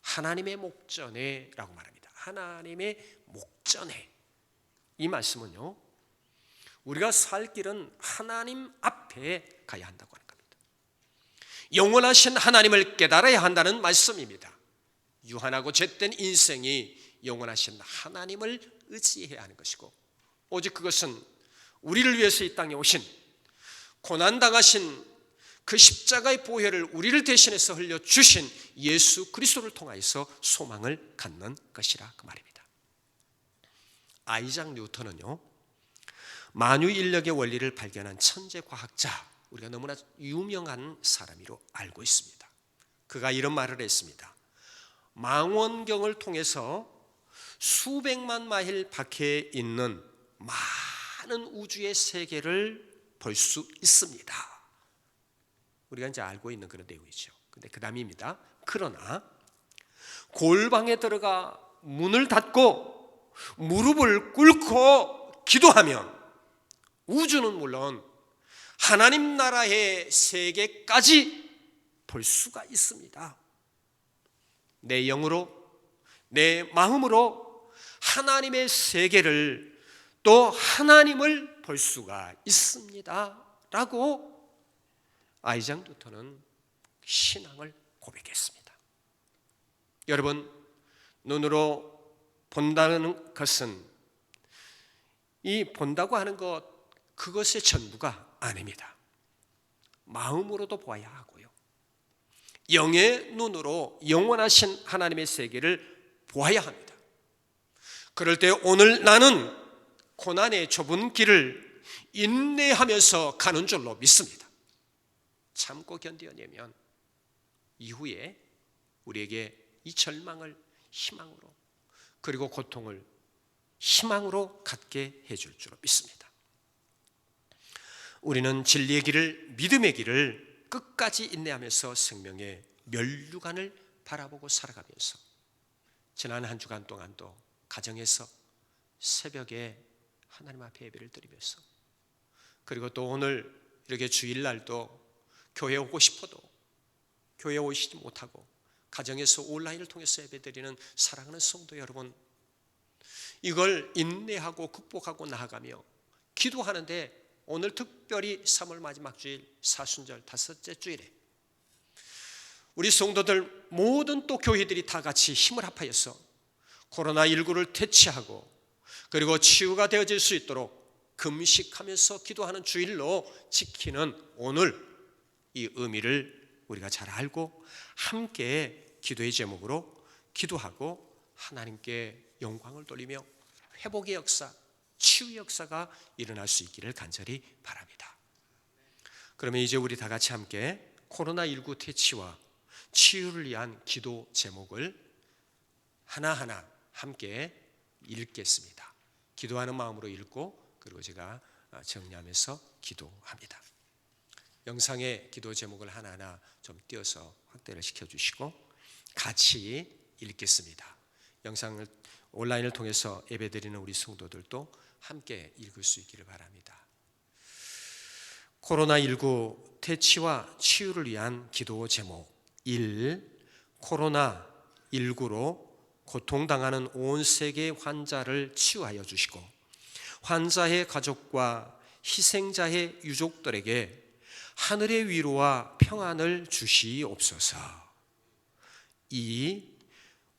S1: 하나님의 목전에 라고 말합니다. 하나님의 목전에. 이 말씀은요, 우리가 살 길은 하나님 앞에 가야 한다고 하는 겁니다. 영원하신 하나님을 깨달아야 한다는 말씀입니다. 유한하고 죄된 인생이 영원하신 하나님을 의지해야 하는 것이고, 오직 그것은 우리를 위해서 이 땅에 오신, 고난당하신 그 십자가의 보혈을 우리를 대신해서 흘려주신 예수 그리스도를 통하여서 소망을 갖는 것이라 그 말입니다. 아이작 뉴턴은요, 만유인력의 원리를 발견한 천재 과학자, 우리가 너무나 유명한 사람으로 알고 있습니다. 그가 이런 말을 했습니다. 망원경을 통해서 수백만 마일 밖에 있는 많은 우주의 세계를 볼 수 있습니다. 우리가 이제 알고 있는 그런 내용이죠. 근데 그 다음입니다. 그러나 골방에 들어가 문을 닫고 무릎을 꿇고 기도하면 우주는 물론 하나님 나라의 세계까지 볼 수가 있습니다. 내 영으로, 내 마음으로 하나님의 세계를, 또 하나님을 볼 수가 있습니다 라고 아이작 뉴턴은 신앙을 고백했습니다. 여러분, 눈으로 본다는 것은, 이 본다고 하는 것, 그것의 전부가 아닙니다. 마음으로도 보아야 하고요, 영의 눈으로 영원하신 하나님의 세계를 보아야 합니다. 그럴 때 오늘 나는 고난의 좁은 길을 인내하면서 가는 줄로 믿습니다. 참고 견뎌내면 이후에 우리에게 이 절망을 희망으로, 그리고 고통을 희망으로 갖게 해줄 줄로 믿습니다. 우리는 진리의 길을, 믿음의 길을 끝까지 인내하면서 생명의 면류관을 바라보고 살아가면서 지난 한 주간 동안도 가정에서 새벽에 하나님 앞에 예배를 드리면서, 그리고 또 오늘 이렇게 주일날도 교회에 오고 싶어도 교회에 오시지 못하고 가정에서 온라인을 통해서 예배드리는 사랑하는 성도 여러분, 이걸 인내하고 극복하고 나아가며 기도하는데, 오늘 특별히 3월 마지막 주일 사순절 다섯째 주일에 우리 성도들 모든 또 교회들이 다 같이 힘을 합하여서 코로나19를 퇴치하고 그리고 치유가 되어질 수 있도록 금식하면서 기도하는 주일로 지키는 오늘, 이 의미를 우리가 잘 알고 함께 기도의 제목으로 기도하고 하나님께 영광을 돌리며 회복의 역사, 치유의 역사가 일어날 수 있기를 간절히 바랍니다. 그러면 이제 우리 다 같이 함께 코로나19 퇴치와 치유를 위한 기도 제목을 하나하나 함께 읽겠습니다. 기도하는 마음으로 읽고, 그리고 제가 정리하면서 기도합니다. 영상의 기도 제목을 하나하나 좀 띄어서 확대를 시켜주시고 같이 읽겠습니다. 영상을 온라인을 통해서 예배드리는 우리 성도들도 함께 읽을 수 있기를 바랍니다. 코로나19 퇴치와 치유를 위한 기도 제목 1. 코로나19로 고통당하는 온 세계 환자를 치유하여 주시고 환자의 가족과 희생자의 유족들에게 하늘의 위로와 평안을 주시옵소서. 2.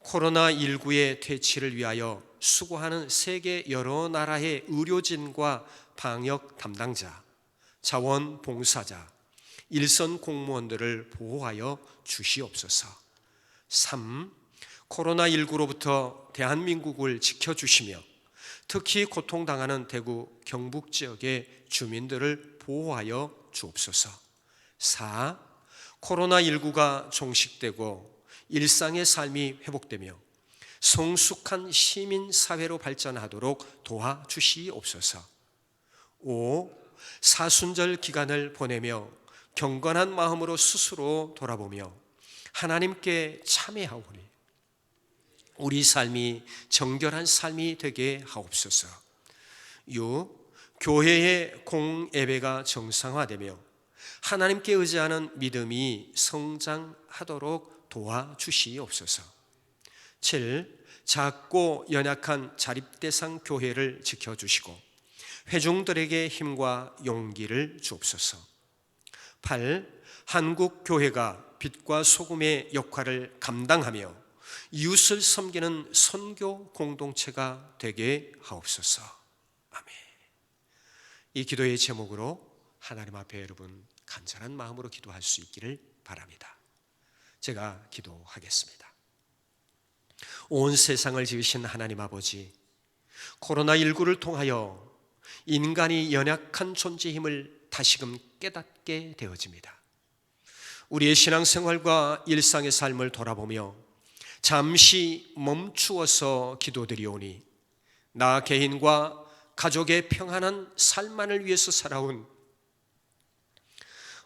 S1: 코로나19의 퇴치를 위하여 수고하는 세계 여러 나라의 의료진과 방역 담당자, 자원봉사자, 일선 공무원들을 보호하여 주시옵소서. 3. 코로나19로부터 대한민국을 지켜주시며 특히 고통당하는 대구 경북 지역의 주민들을 보호하여 주옵소서. 4. 코로나19가 종식되고 일상의 삶이 회복되며 성숙한 시민사회로 발전하도록 도와주시옵소서. 5. 사순절 기간을 보내며 경건한 마음으로 스스로 돌아보며 하나님께 참회하오니 우리 삶이 정결한 삶이 되게 하옵소서. 6. 교회의 공예배가 정상화되며 하나님께 의지하는 믿음이 성장하도록 도와주시옵소서. 7. 작고 연약한 자립대상 교회를 지켜주시고 회중들에게 힘과 용기를 주옵소서. 8. 한국 교회가 빛과 소금의 역할을 감당하며 이웃을 섬기는 선교 공동체가 되게 하옵소서. 아멘. 이 기도의 제목으로 하나님 앞에 여러분 간절한 마음으로 기도할 수 있기를 바랍니다. 제가 기도하겠습니다. 온 세상을 지으신 하나님 아버지, 코로나19를 통하여 인간이 연약한 존재의 힘을 다시금 깨닫게 되어집니다. 우리의 신앙생활과 일상의 삶을 돌아보며 잠시 멈추어서 기도드리오니 나 개인과 가족의 평안한 삶만을 위해서 살아온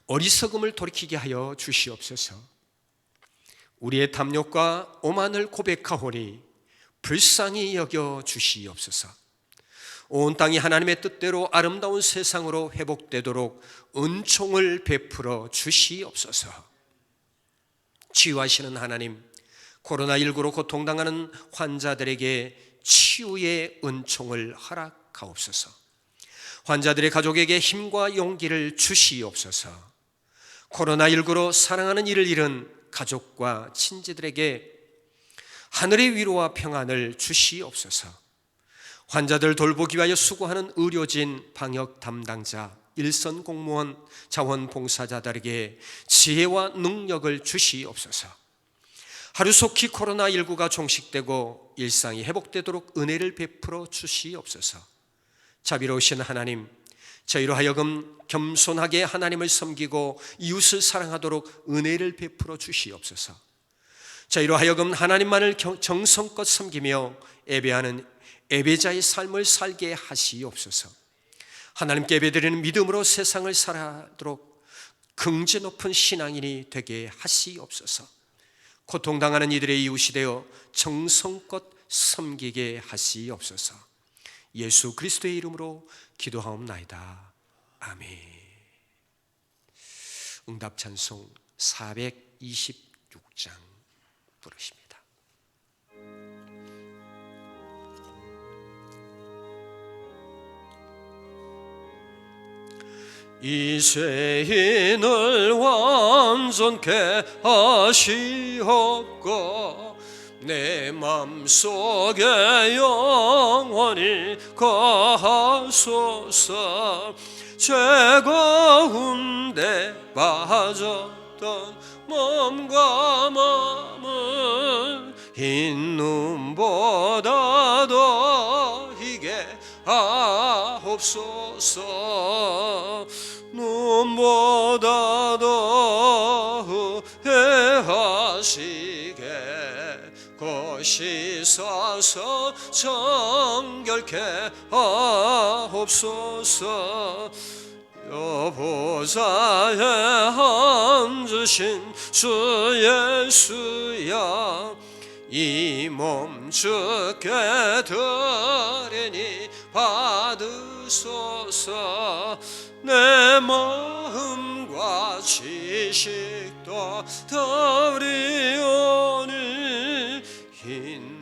S1: 어리석음을 돌이키게 하여 주시옵소서. 우리의 탐욕과 오만을 고백하오니 불쌍히 여겨 주시옵소서. 온 땅이 하나님의 뜻대로 아름다운 세상으로 회복되도록 은총을 베풀어 주시옵소서. 치유하시는 하나님, 코로나19로 고통당하는 환자들에게 치유의 은총을 허락하옵소서. 환자들의 가족에게 힘과 용기를 주시옵소서. 코로나19로 사랑하는 이를 잃은 가족과 친지들에게 하늘의 위로와 평안을 주시옵소서. 환자들 돌보기 위하여 수고하는 의료진, 방역 담당자, 일선 공무원, 자원봉사자들에게 지혜와 능력을 주시옵소서. 하루속히 코로나19가 종식되고 일상이 회복되도록 은혜를 베풀어 주시옵소서. 자비로우신 하나님, 저희로 하여금 겸손하게 하나님을 섬기고 이웃을 사랑하도록 은혜를 베풀어 주시옵소서. 저희로 하여금 하나님만을 정성껏 섬기며 예배하는 예배자의 삶을 살게 하시옵소서. 하나님께 예배드리는 믿음으로 세상을 살아도록 긍지 높은 신앙인이 되게 하시옵소서. 고통당하는 이들의 이웃이 되어 정성껏 섬기게 하시옵소서. 예수 그리스도의 이름으로 기도하옵나이다. 아멘. 응답 찬송 426장 부르십니다. 이 죄인을 완전케 하시옵고 내 맘속에 영원히 거하소서. 죄 가운데 빠졌던 몸과 마음을 흰 눈보다 더 희게 하옵소서. 눈보다 더 후회하시게 거시사서 정결케 하옵소서. 여보좌에 앉으신 주 예수야, 이 몸 주께 드리니 받으소서. 내 마음과 지식도 드리오니 흰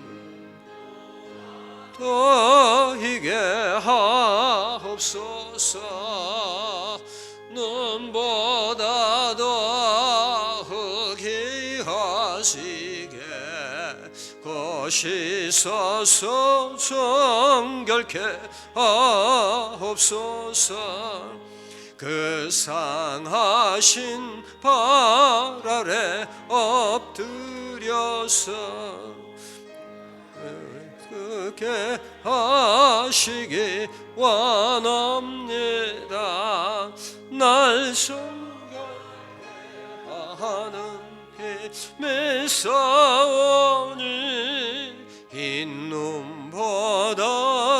S1: 더 희게 하옵소서. 눈보다 더 흑이하시게 거시사서 정결케 하옵소서. 그 상하신 발 아래 엎드려서 그렇게 하시기 원합니다. 날 정결케 하는 힘이 싸우니 흰 눈보다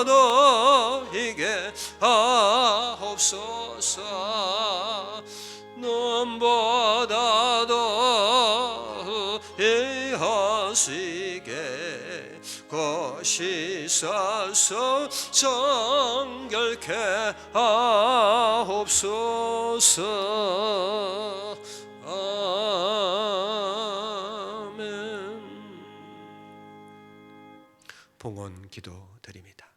S1: 더 희게 하옵소서. 눈보다 더 희하시게 거시사서 정결케 하옵소서. 아멘. 봉헌 기도 드립니다.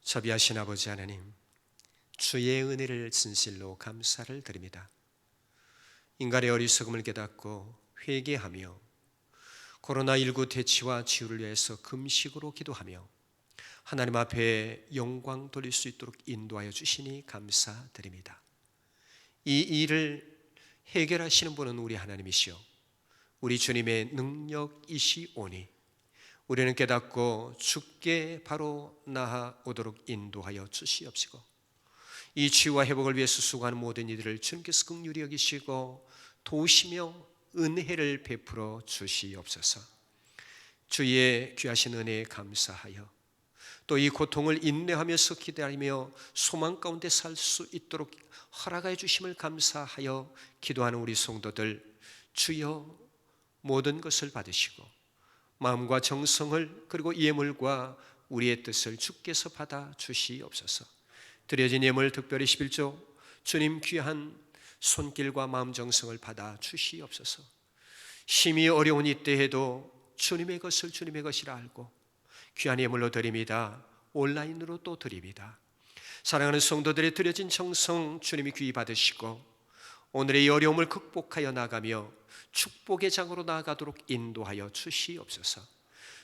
S1: 자비하신 아버지 하나님, 주의 은혜를 진실로 감사를 드립니다. 인간의 어리석음을 깨닫고 회개하며 코로나19 대치와 치유를 위해서 금식으로 기도하며 하나님 앞에 영광 돌릴 수 있도록 인도하여 주시니 감사드립니다. 이 일을 해결하시는 분은 우리 하나님이시오 우리 주님의 능력이시오니 우리는 깨닫고 주께 바로 나아오도록 인도하여 주시옵시고 이 치유와 회복을 위해서 수고하는 모든 이들을 주님께서 긍휼히 여기시고 도우시며 은혜를 베풀어 주시옵소서. 주의 귀하신 은혜에 감사하여 또 이 고통을 인내하면서 기다리며 소망 가운데 살 수 있도록 허락하여 주심을 감사하여 기도하는 우리 성도들, 주여 모든 것을 받으시고 마음과 정성을 그리고 예물과 우리의 뜻을 주께서 받아 주시옵소서. 드려진 예물 특별히 11조 주님 귀한 손길과 마음 정성을 받아 주시옵소서. 심히 어려운 이때에도 주님의 것을 주님의 것이라 알고 귀한 예물로 드립니다. 온라인으로 또 드립니다. 사랑하는 성도들의 드려진 정성 주님이 귀히 받으시고 오늘의 이 어려움을 극복하여 나가며 축복의 장으로 나아가도록 인도하여 주시옵소서.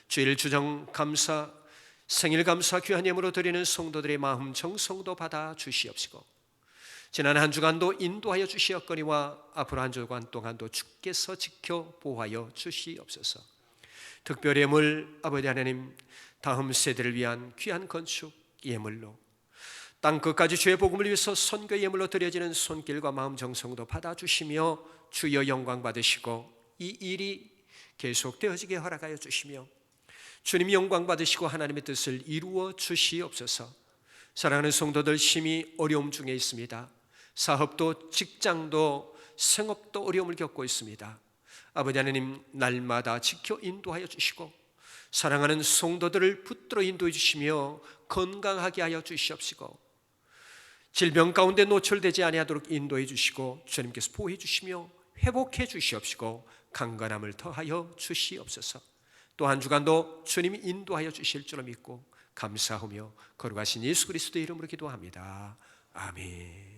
S1: 주일 주정 감사, 생일 감사 귀한 예물로 드리는 성도들의 마음 정성도 받아 주시옵시고 지난 한 주간도 인도하여 주시었거니와 앞으로 한 주간 동안도 주께서 지켜 보호하여 주시옵소서. 특별 예물 아버지 하나님, 다음 세대를 위한 귀한 건축 예물로 땅 끝까지 주의 복음을 위해서 선교 예물로 드려지는 손길과 마음 정성도 받아주시며 주여 영광 받으시고 이 일이 계속되어지게 허락하여 주시며 주님 영광 받으시고 하나님의 뜻을 이루어 주시옵소서. 사랑하는 성도들 심히 어려움 중에 있습니다. 사업도 직장도 생업도 어려움을 겪고 있습니다. 아버지 하나님 날마다 지켜 인도하여 주시고 사랑하는 성도들을 붙들어 인도해 주시며 건강하게 하여 주시옵시고 질병 가운데 노출되지 아니하도록 인도해 주시고 주님께서 보호해 주시며 회복해 주시옵시고 강건함을 더하여 주시옵소서. 또 한 주간도 주님이 인도하여 주실 줄을 믿고 감사하며 거룩하신 예수 그리스도의 이름으로 기도합니다. 아멘.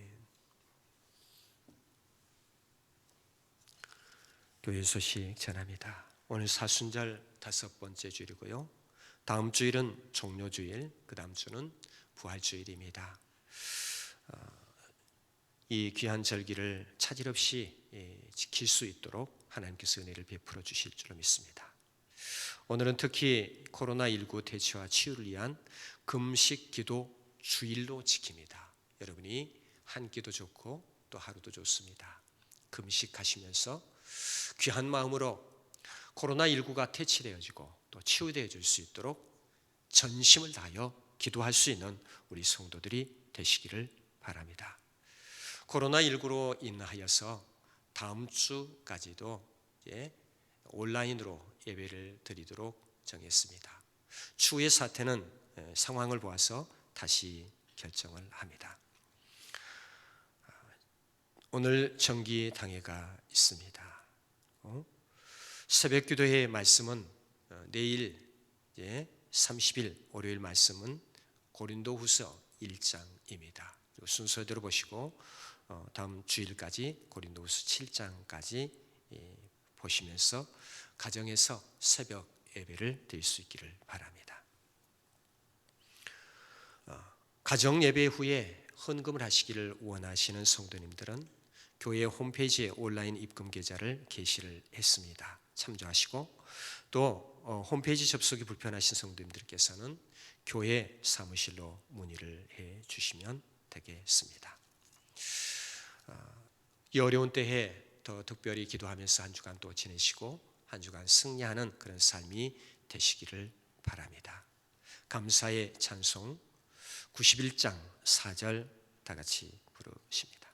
S1: 교회 소식 전합니다. 오늘 사순절 5번째 주일이고요. 다음 주일은 종료주일, 그 다음 주는 부활주일입니다. 이 귀한 절기를 차질 없이 지킬 수 있도록 하나님께서 은혜를 베풀어 주실 줄로 믿습니다. 오늘은 특히 코로나19 대처와 치유를 위한 금식 기도 주일로 지킵니다. 여러분이 한 끼도 좋고 또 하루도 좋습니다. 금식하시면서 귀한 마음으로 코로나19가 퇴치되어지고 또 치유되어질 수 있도록 전심을 다하여 기도할 수 있는 우리 성도들이 되시기를 바랍니다. 코로나19로 인하여서 다음 주까지도 온라인으로 예배를 드리도록 정했습니다. 추후의 사태는 상황을 보아서 다시 결정을 합니다. 오늘 정기 당회가 있습니다. 새벽 기도회의 말씀은 내일 30일 월요일 말씀은 고린도후서 1장입니다. 순서대로 보시고 다음 주일까지 고린도후서 7장까지 보시면서 가정에서 새벽 예배를 드릴 수 있기를 바랍니다. 가정 예배 후에 헌금을 하시기를 원하시는 성도님들은 교회 홈페이지에 온라인 입금 계좌를 게시를 했습니다. 참조하시고 또 홈페이지 접속이 불편하신 성도님들께서는 교회 사무실로 문의를 해 주시면 되겠습니다. 이 어려운 때에 더 특별히 기도하면서 한 주간 또 지내시고 한 주간 승리하는 그런 삶이 되시기를 바랍니다. 감사의 찬송 91장 4절 다 같이 부르십니다.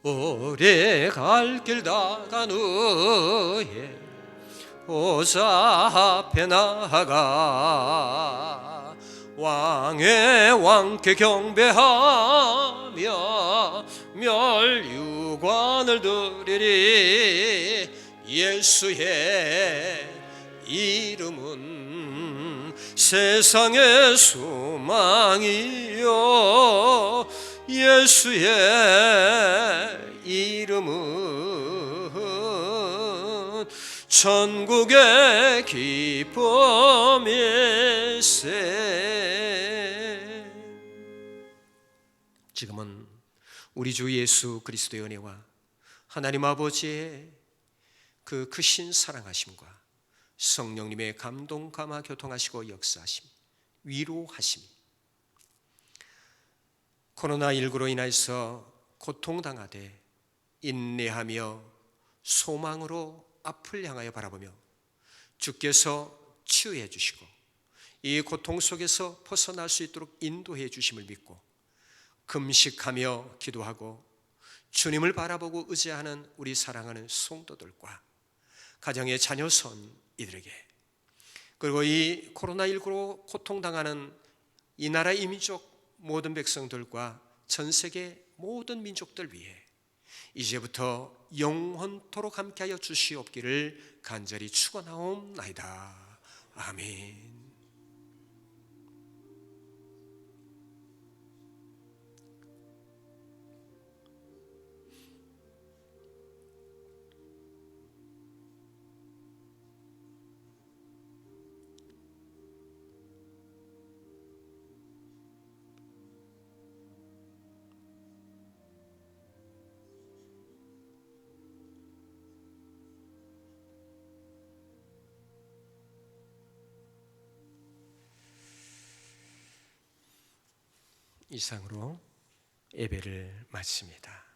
S1: 오래 갈 길 다간 후에 보좌 앞에 나가 왕의 왕께 경배하며 멸류관을 드리리. 예수의 이름은 세상의 소망이요, 예수의 이름은 천국의 기쁨일세. 지금은 우리 주 예수 그리스도의 은혜와 하나님 아버지의 그 크신 사랑하심과 성령님의 감동 감화 교통하시고 역사하심, 위로하심, 코로나19로 인하여서 고통당하되 인내하며 소망으로 앞을 향하여 바라보며 주께서 치유해 주시고 이 고통 속에서 벗어날 수 있도록 인도해 주심을 믿고 금식하며 기도하고 주님을 바라보고 의지하는 우리 사랑하는 성도들과 가정의 자녀선 이들에게, 그리고 이 코로나19로 고통당하는 이 나라 이민족 모든 백성들과 전 세계 모든 민족들 위해 이제부터 영원토록 함께하여 주시옵기를 간절히 축원하옵나이다. 아멘. 이상으로 예배를 마칩니다.